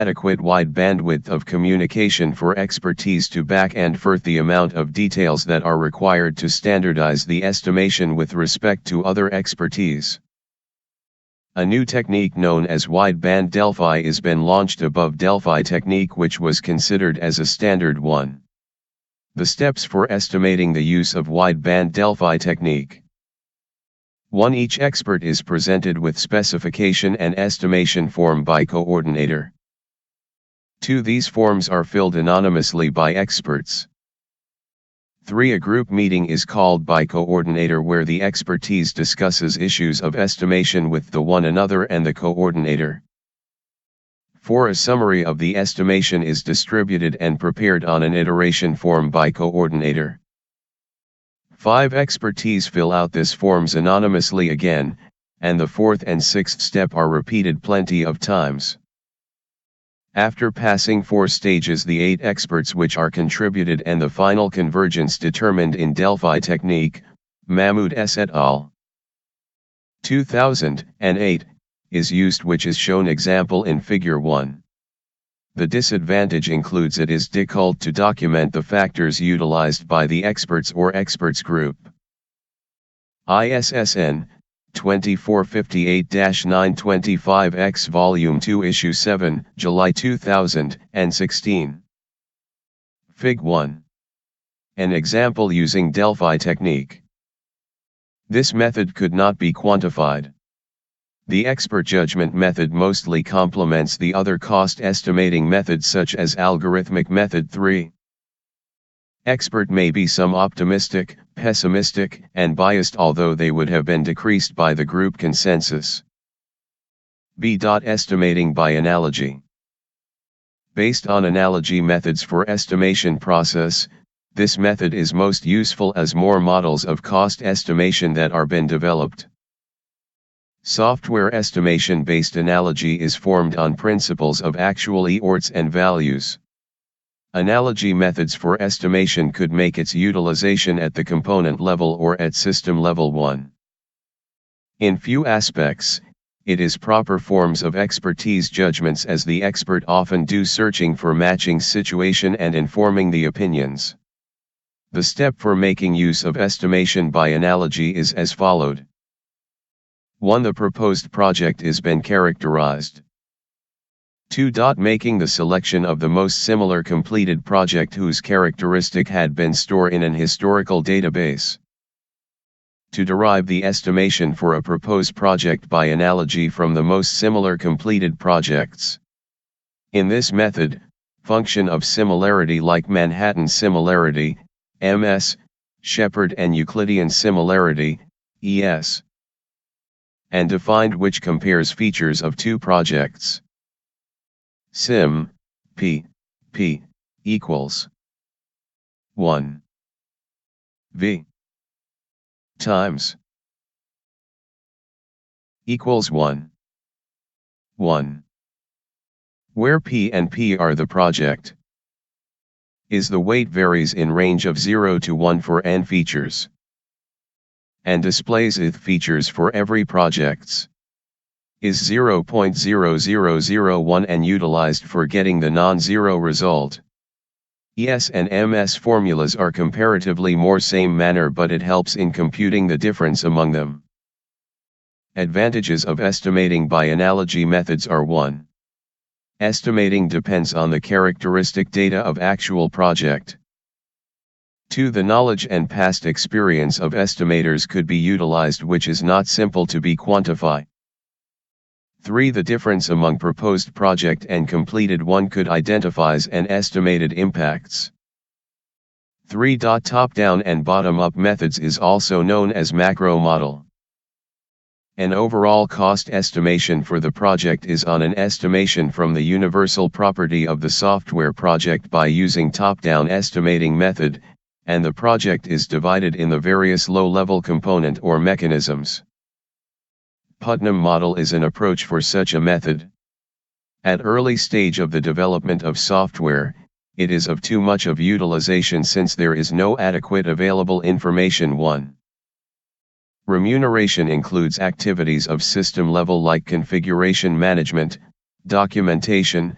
adequate wide bandwidth of communication for expertise to back and forth the amount of details that are required to standardize the estimation with respect to other expertise. A new technique known as wideband Delphi has been launched above Delphi technique, which was considered as a standard one. The steps for estimating the use of wideband Delphi technique. 1. Each expert is presented with specification and estimation form by coordinator. 2. These forms are filled anonymously by experts. 3. A group meeting is called by coordinator where the expertise discusses issues of estimation with the one another and the coordinator. 4. A summary of the estimation is distributed and prepared on an iteration form by coordinator. 5. Expertise fill out this forms anonymously again, and the 4th and 6th step are repeated plenty of times. After passing 4 stages, the 8 experts which are contributed and the final convergence determined in Delphi technique, Mahmoud S. et al. 2008, is used, which is shown example in figure 1. The disadvantage includes it is difficult to document the factors utilized by the experts or experts group. ISSN 2458-925X Volume 2 Issue 7, July 2016. Fig. 1. An example using Delphi technique. This method could not be quantified. The expert judgment method mostly complements the other cost estimating methods such as algorithmic method 3. Expert may be some optimistic, pessimistic, and biased, although they would have been decreased by the group consensus. B. Estimating by analogy. Based on analogy methods for estimation process, this method is most useful as more models of cost estimation that are been developed. Software estimation-based analogy is formed on principles of actual orts and values. Analogy methods for estimation could make its utilization at the component level or at system level 1. In few aspects, it is proper forms of expertise judgments, as the expert often do searching for matching situation and informing the opinions. The step for making use of estimation by analogy is as followed. 1. The proposed project is been characterized. 2. Making the selection of the most similar completed project whose characteristic had been stored in an historical database. To derive the estimation for a proposed project by analogy from the most similar completed projects. In this method, function of similarity like Manhattan similarity, MS, Shepard and Euclidean similarity, ES. And defined which compares features of two projects. Sim, P equals 1 V times equals 1 where P and P are the project. Is the weight varies in range of 0 to 1 for n features. And displays ith features for every projects. Is 0.0001 and utilized for getting the non-zero result. ES and MS formulas are comparatively more same manner, but it helps in computing the difference among them. Advantages of estimating by analogy methods are 1. Estimating depends on the characteristic data of actual project. 2. The knowledge and past experience of estimators could be utilized, which is not simple to be quantified. 3. The difference among proposed project and completed one could identifies and estimated impacts. 3. Top-down and bottom-up methods is also known as macro model. An overall cost estimation for the project is on an estimation from the universal property of the software project by using top-down estimating method, and the project is divided in the various low-level component or mechanisms. Putnam model is an approach for such a method. At early stage of the development of software, it is of too much of utilization since there is no adequate available information. 1. Remuneration includes activities of system level like configuration management, documentation,